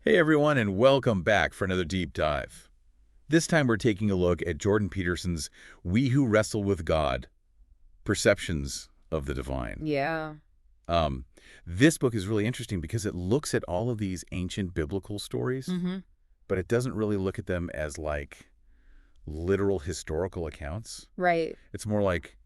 Hey everyone, and welcome back for another deep dive. This time we're taking a look at Jordan Peterson's We Who Wrestle with God, Perceptions of the Divine. Yeah. Um, this book is really interesting because it looks at all of these ancient biblical stories, Mm-hmm. but it doesn't really look at them as like literal historical accounts. Right. It's more like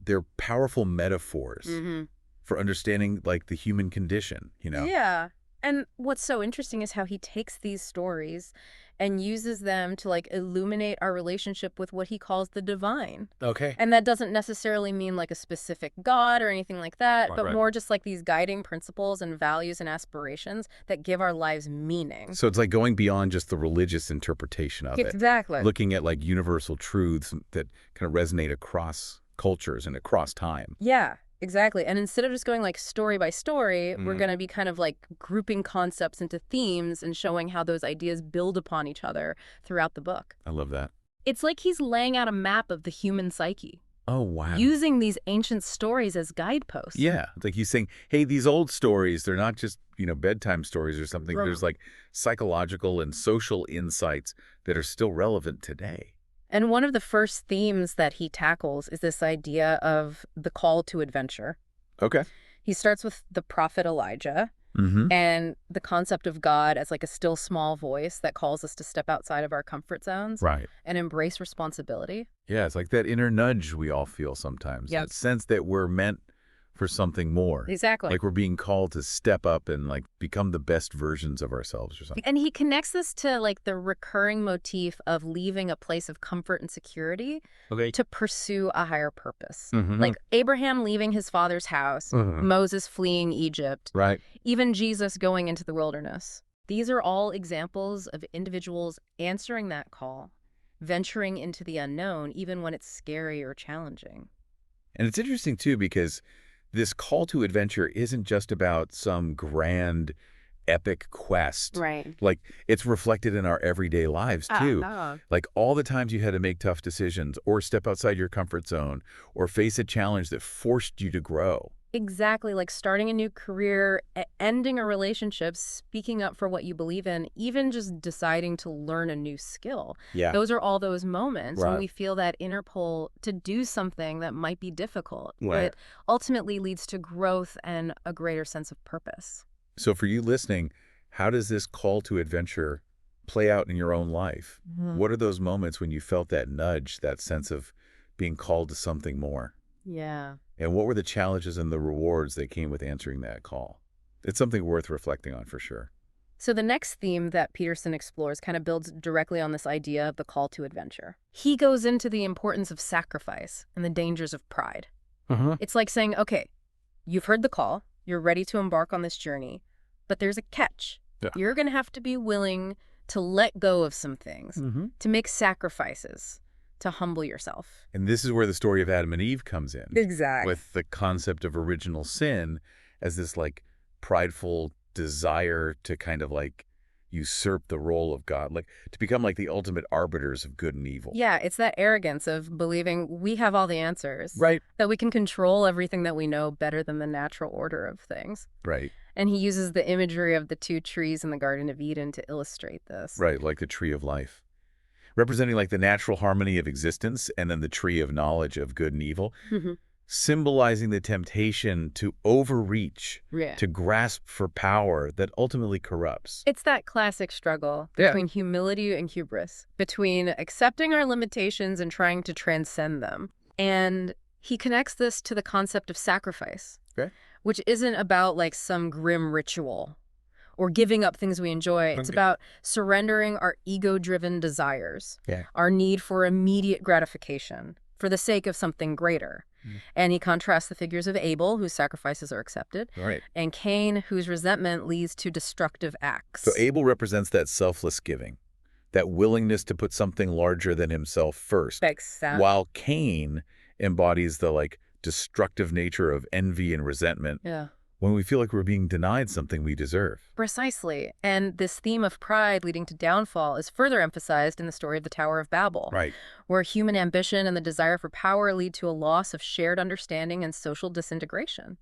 they're powerful metaphors Mm-hmm. for understanding like the human condition, Yeah. And what's so interesting is how he takes these stories and uses them to illuminate our relationship with what he calls the divine. Okay. And that doesn't necessarily mean like a specific god or anything like that, Right, but right. more just like these guiding principles and values and aspirations that give our lives meaning. So it's like going beyond just the religious interpretation of it, Exactly. looking at like universal truths that kind of resonate across cultures and across time. Yeah, exactly. And instead of just going like story by story, we're Mhm. going to be kind of like grouping concepts into themes and showing how those ideas build upon each other throughout the book. I love that. It's like he's laying out a map of the human psyche, Oh, wow. using these ancient stories as guideposts. Yeah. It's like he's saying, hey, these old stories, they're not just, bedtime stories or something. Right. There's like psychological and social insights that are still relevant today. And one of the first themes that he tackles is this idea of the call to adventure. Okay. He starts with the prophet Elijah, Mm-hmm. and the concept of God as like a still small voice that calls us to step outside of our comfort zones Right. and embrace responsibility. Yeah, it's like that inner nudge we all feel sometimes. Yep. That sense that we're meant for something more. Exactly. Like we're being called to step up and like become the best versions of ourselves or something. And he connects this to like the recurring motif of leaving a place of comfort and security Okay. to pursue a higher purpose. Mhm. Like Abraham leaving his father's house, Mhm. Moses fleeing Egypt, Right. even Jesus going into the wilderness. These are all examples of individuals answering that call, venturing into the unknown, even when it's scary or challenging. And it's interesting too because this call to adventure isn't just about some grand epic quest. Right. Like it's reflected in our everyday lives too. Like all the times you had to make tough decisions or step outside your comfort zone or face a challenge that forced you to grow. Exactly, like starting a new career, ending a relationship, speaking up for what you believe in, even just deciding to learn a new skill. Yeah. Those are all those moments when Right. we feel that inner pull to do something that might be difficult, Right. but ultimately leads to growth and a greater sense of purpose. So for you listening, how does this call to adventure play out in your own life? Mhm. What are those moments when you felt that nudge, that sense of being called to something more? Yeah. And what were the challenges and the rewards that came with answering that call? It's something worth reflecting on for sure. So the next theme that Peterson explores kind of builds directly on this idea of the call to adventure. He goes into the importance of sacrifice and the dangers of pride. It's like saying, okay, you've heard the call, you're ready to embark on this journey, but there's a catch. Yeah. You're going to have to be willing to let go of some things, Mm-hmm. to make sacrifices, to humble yourself. And this is where the story of Adam and Eve comes in, Exactly. with the concept of original sin as this like prideful desire to kind of like usurp the role of God, like to become like the ultimate arbiters of good and evil. Yeah, it's that arrogance of believing we have all the answers, Right. that we can control everything that we know better than the natural order of things. Right. And he uses the imagery of the two trees in the Garden of Eden to illustrate this. Right. Like the tree of life, representing like the natural harmony of existence, and then the tree of knowledge of good and evil, Mhm. symbolizing the temptation to overreach, Yeah. to grasp for power that ultimately corrupts. It's that classic struggle Yeah. between humility and hubris, between accepting our limitations and trying to transcend them. And he connects this to the concept of sacrifice, Okay. which isn't about like some grim ritual or giving up things we enjoy. It's Okay. about surrendering our ego-driven desires, Yeah. our need for immediate gratification for the sake of something greater. And he contrasts the figures of Abel, whose sacrifices are accepted, Right. and Cain, whose resentment leads to destructive acts. So Abel represents that selfless giving, that willingness to put something larger than himself first, Makes sense. while Cain embodies the like destructive nature of envy and resentment Yeah. when we feel like we're being denied something we deserve. Precisely. And this theme of pride leading to downfall is further emphasized in the story of the Tower of Babel, Right. where human ambition and the desire for power lead to a loss of shared understanding and social disintegration.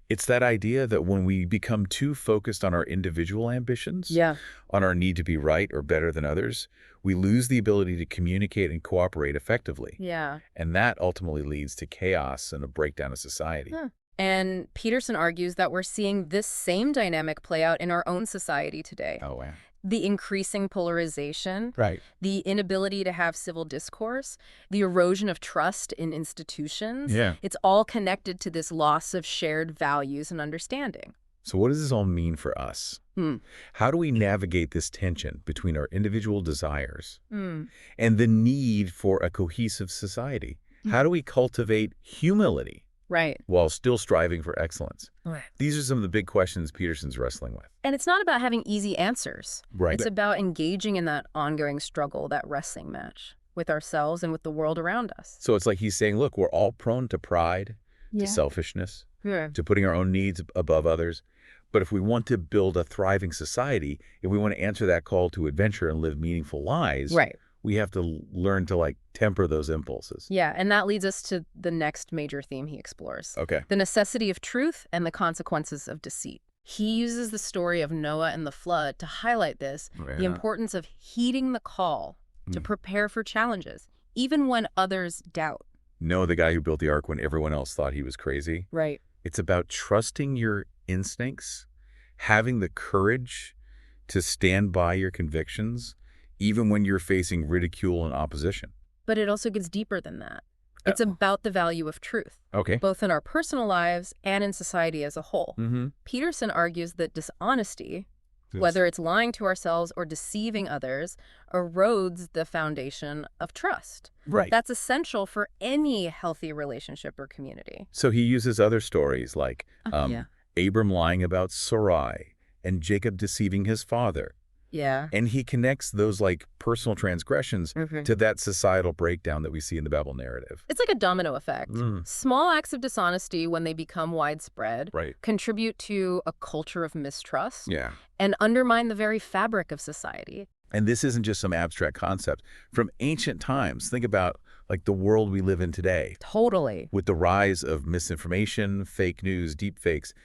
It's that idea that when we become too focused on our individual ambitions, Yeah. on our need to be right or better than others, we lose the ability to communicate and cooperate effectively. Yeah. And that ultimately leads to chaos and a breakdown of society. Huh. And Peterson argues that we're seeing this same dynamic play out in our own society today. Oh, wow. The increasing polarization, Right. the inability to have civil discourse, the erosion of trust in institutions. Yeah. It's all connected to this loss of shared values and understanding. So what does this all mean for us? How do we navigate this tension between our individual desires and the need for a cohesive society? How do we cultivate humility Right. while still striving for excellence? Right. These are some of the big questions Peterson's wrestling with. And it's not about having easy answers. Right. It's about engaging in that ongoing struggle, that wrestling match with ourselves and with the world around us. So it's like he's saying, look, we're all prone to pride, to selfishness, Yeah. to putting our own needs above others. But if we want to build a thriving society, if we want to answer that call to adventure and live meaningful lives, Right. we have to learn to temper those impulses. Yeah, and that leads us to the next major theme he explores. Okay. The necessity of truth and the consequences of deceit. He uses the story of Noah and the flood to highlight this, the importance of heeding the call to prepare for challenges, even when others doubt. Noah, the guy who built the ark when everyone else thought he was crazy. Right. It's about trusting your instincts, having the courage to stand by your convictions, even when you're facing ridicule and opposition. But it also gets deeper than that. It's about the value of truth, Okay. both in our personal lives and in society as a whole. Peterson argues that dishonesty, whether it's lying to ourselves or deceiving others, erodes the foundation of trust. Right. That's essential for any healthy relationship or community. So he uses other stories like Yeah. Abram lying about Sarai and Jacob deceiving his father. Yeah. And he connects those personal transgressions to that societal breakdown that we see in the Babel narrative. It's like a domino effect. Small acts of dishonesty, when they become widespread, Right. contribute to a culture of mistrust Yeah. and undermine the very fabric of society. And this isn't just some abstract concept. From ancient times, think about the world we live in today. Totally. With the rise of misinformation, fake news, deep fakes,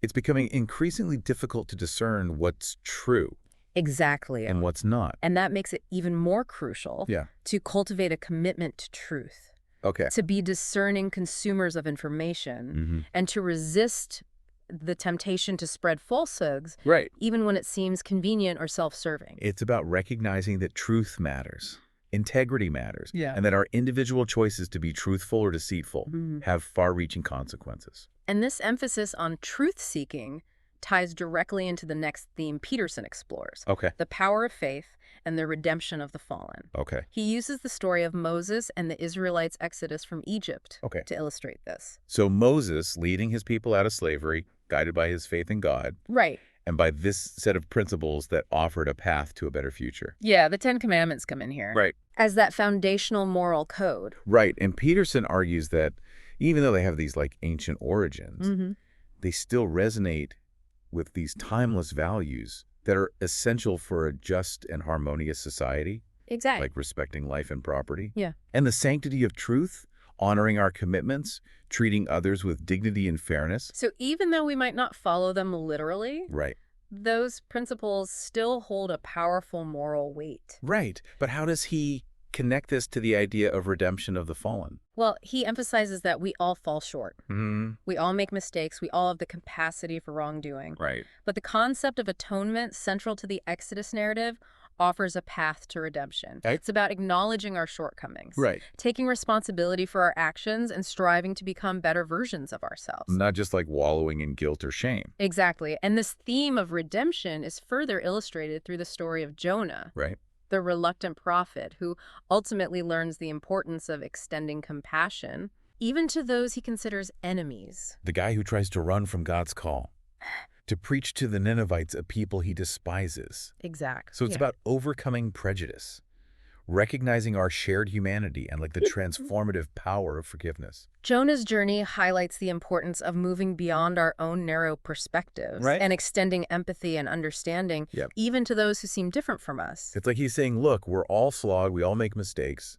it's becoming increasingly difficult to discern what's true. Exactly. And what's not. And that makes it even more crucial to cultivate a commitment to truth, Okay. to be discerning consumers of information, and to resist the temptation to spread falsehoods, Right. even when it seems convenient or self-serving. It's about recognizing that truth matters, integrity matters, Yeah. and that our individual choices to be truthful or deceitful have far-reaching consequences. And this emphasis on truth-seeking ties directly into the next theme Peterson explores, Okay. the power of faith and the redemption of the fallen. Okay. He uses the story of Moses and the Israelites' exodus from Egypt Okay. to illustrate this. So Moses leading his people out of slavery, guided by his faith in God, Right. and by this set of principles that offered a path to a better future. Yeah, the Ten Commandments come in here. Right. As that foundational moral code. Right. And Peterson argues that even though they have these ancient origins, they still resonate with these timeless values that are essential for a just and harmonious society, Exactly. like respecting life and property. Yeah. And the sanctity of truth, honoring our commitments, treating others with dignity and fairness. So even though we might not follow them literally, Right. those principles still hold a powerful moral weight. Right. But how does he connect this to the idea of redemption of the fallen? Well, he emphasizes that we all fall short. We all make mistakes. We all have the capacity for wrongdoing. Right. But the concept of atonement, central to the Exodus narrative, offers a path to redemption. Okay. It's about acknowledging our shortcomings, Right. taking responsibility for our actions, and striving to become better versions of ourselves. Not just wallowing in guilt or shame. Exactly. And this theme of redemption is further illustrated through the story of Jonah, Right. the reluctant prophet who ultimately learns the importance of extending compassion, even to those he considers enemies. The guy who tries to run from God's call, to preach to the Ninevites, a people he despises. Exactly. So it's about overcoming prejudice, recognizing our shared humanity and the transformative power of forgiveness. Jonah's journey highlights the importance of moving beyond our own narrow perspectives and extending empathy and understanding even to those who seem different from us. It's like he's saying, look, we're all flawed, we all make mistakes,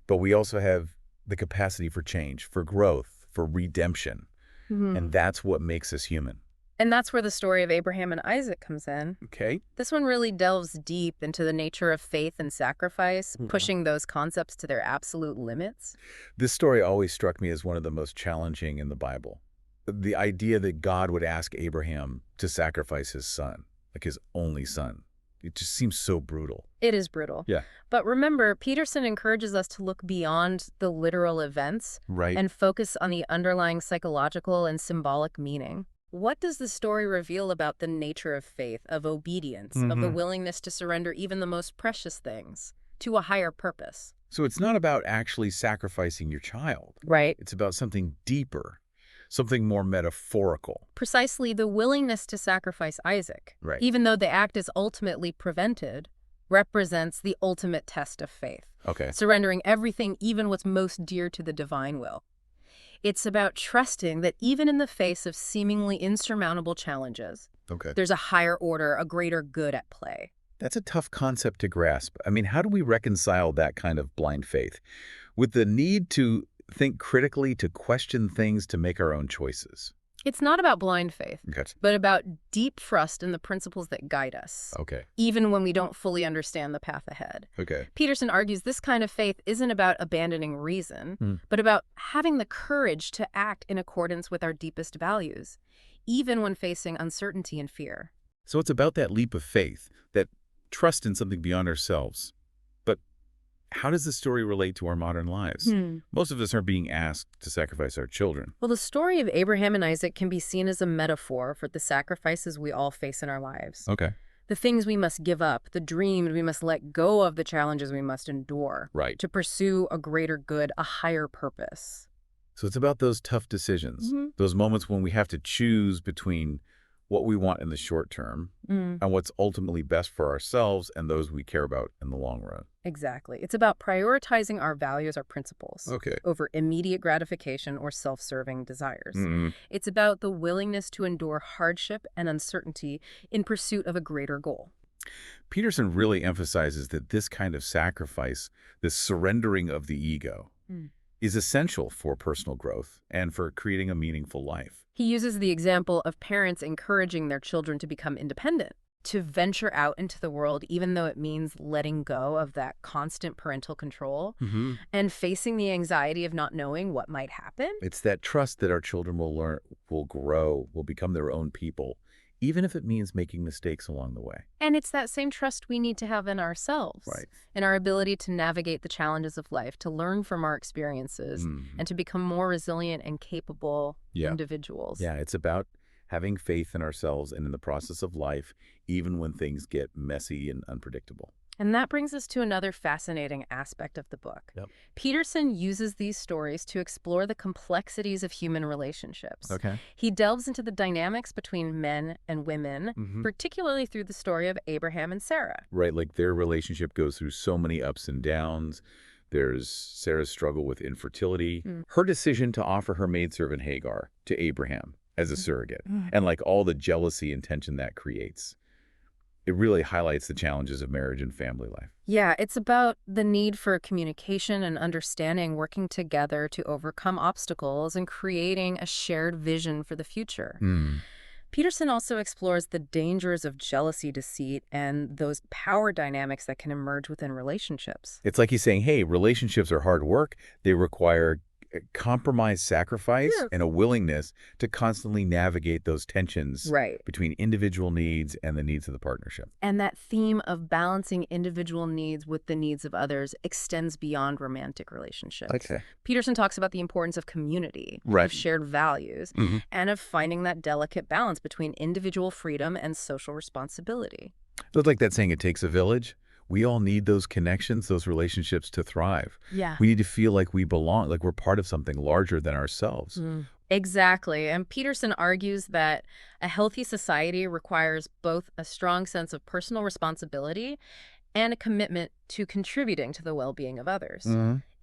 but we also have the capacity for change, for growth, for redemption. And that's what makes us human. And that's where the story of Abraham and Isaac comes in. Okay. This one really delves deep into the nature of faith and sacrifice, pushing those concepts to their absolute limits. This story always struck me as one of the most challenging in the Bible. The idea that God would ask Abraham to sacrifice his son, like his only son. It just seems so brutal. It is brutal. Yeah. But remember, Peterson encourages us to look beyond the literal events and focus on the underlying psychological and symbolic meaning. What does the story reveal about the nature of faith, of obedience, of the willingness to surrender even the most precious things to a higher purpose? So it's not about actually sacrificing your child. Right. It's about something deeper, something more metaphorical. Precisely, the willingness to sacrifice Isaac, even though the act is ultimately prevented, represents the ultimate test of faith. Okay. Surrendering everything, even what's most dear to the divine will. It's about trusting that even in the face of seemingly insurmountable challenges, there's a higher order, a greater good at play. That's a tough concept to grasp. I mean, how do we reconcile that kind of blind faith with the need to think critically, to question things, to make our own choices? It's not about blind faith, but about deep trust in the principles that guide us, even when we don't fully understand the path ahead. Peterson argues this kind of faith isn't about abandoning reason, but about having the courage to act in accordance with our deepest values, even when facing uncertainty and fear. So it's about that leap of faith, that trust in something beyond ourselves. But how does this story relate to our modern lives? Most of us are being asked to sacrifice our children. Well, the story of Abraham and Isaac can be seen as a metaphor for the sacrifices we all face in our lives. The things we must give up, the dreams we must let go of, the challenges we must endure to pursue a greater good, a higher purpose. So it's about those tough decisions, those moments when we have to choose between what we want in the short term and what's ultimately best for ourselves and those we care about in the long run. Exactly. It's about prioritizing our values, our principles, over immediate gratification or self-serving desires. It's about the willingness to endure hardship and uncertainty in pursuit of a greater goal. Peterson really emphasizes that this kind of sacrifice, this surrendering of the ego, is essential for personal growth and for creating a meaningful life. He uses the example of parents encouraging their children to become independent, to venture out into the world, even though it means letting go of that constant parental control and facing the anxiety of not knowing what might happen. It's that trust that our children will learn, will grow, will become their own people, even if it means making mistakes along the way. And it's that same trust we need to have in ourselves, in our ability to navigate the challenges of life, to learn from our experiences, and to become more resilient and capable individuals. Yeah, it's about having faith in ourselves and in the process of life, even when things get messy and unpredictable. And that brings us to another fascinating aspect of the book. Peterson uses these stories to explore the complexities of human relationships. He delves into the dynamics between men and women, particularly through the story of Abraham and Sarah. Like their relationship goes through so many ups and downs. There's Sarah's struggle with infertility, her decision to offer her maidservant Hagar to Abraham as a surrogate, and like all the jealousy and tension that creates. It really highlights the challenges of marriage and family life. Yeah, it's about the need for communication and understanding, working together to overcome obstacles and creating a shared vision for the future. Peterson also explores the dangers of jealousy, deceit, and those power dynamics that can emerge within relationships. It's like he's saying, hey, relationships are hard work. They require compromise, sacrifice, and a willingness to constantly navigate those tensions between individual needs and the needs of the partnership. And that theme of balancing individual needs with the needs of others extends beyond romantic relationships. Peterson talks about the importance of community, of shared values, and of finding that delicate balance between individual freedom and social responsibility. It's like that saying, it takes a village. We all need those connections, those relationships to thrive. We need to feel like we belong, like we're part of something larger than ourselves. Exactly. And Peterson argues that a healthy society requires both a strong sense of personal responsibility and a commitment to contributing to the well-being of others.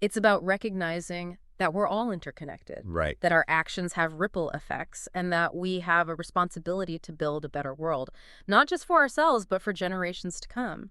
It's about recognizing that we're all interconnected, that our actions have ripple effects, and that we have a responsibility to build a better world, not just for ourselves, but for generations to come.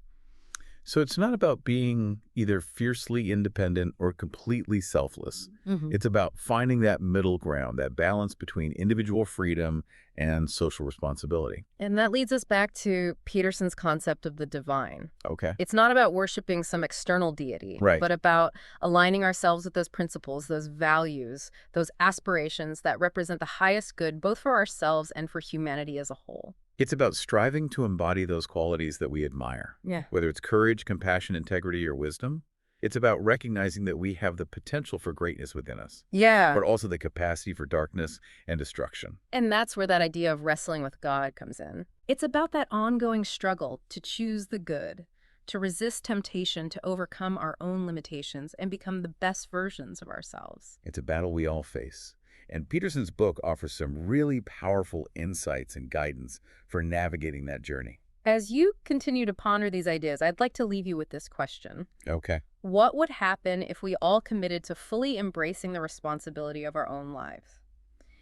So it's not about being either fiercely independent or completely selfless. Hmm. It's about finding that middle ground, that balance between individual freedom and social responsibility. And that leads us back to Peterson's concept of the divine. Okay. It's not about worshiping some external deity, Right. but about aligning ourselves with those principles, those values, those aspirations that represent the highest good, both for ourselves and for humanity as a whole. It's about striving to embody those qualities that we admire, Yeah. whether it's courage, compassion, integrity, or wisdom. It's about recognizing that we have the potential for greatness within us, Yeah. but also the capacity for darkness and destruction. And that's where that idea of wrestling with God comes in. It's about that ongoing struggle to choose the good, to resist temptation, to overcome our own limitations, and become the best versions of ourselves. It's a battle we all face. And Peterson's book offers some really powerful insights and guidance for navigating that journey. As you continue to ponder these ideas, I'd like to leave you with this question. Okay. What would happen if we all committed to fully embracing the responsibility of our own lives?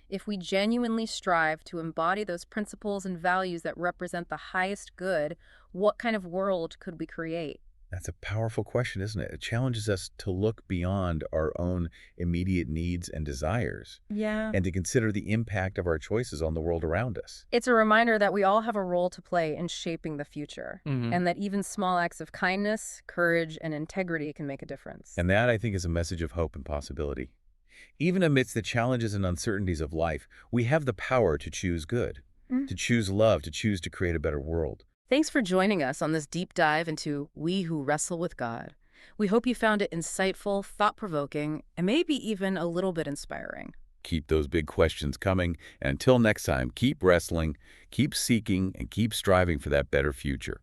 If we genuinely strive to embody those principles and values that represent the highest good, what kind of world could we create? That's a powerful question, isn't it? It challenges us to look beyond our own immediate needs and desires Yeah. and to consider the impact of our choices on the world around us. It's a reminder that we all have a role to play in shaping the future, Hmm. and that even small acts of kindness, courage, and integrity can make a difference. And that, I think, is a message of hope and possibility. Even amidst the challenges and uncertainties of life, we have the power to choose good, to choose love, to choose to create a better world. Thanks for joining us on this deep dive into We Who Wrestle with God. We hope you found it insightful, thought-provoking, and maybe even a little bit inspiring. Keep those big questions coming, and until next time, keep wrestling, keep seeking, and keep striving for that better future.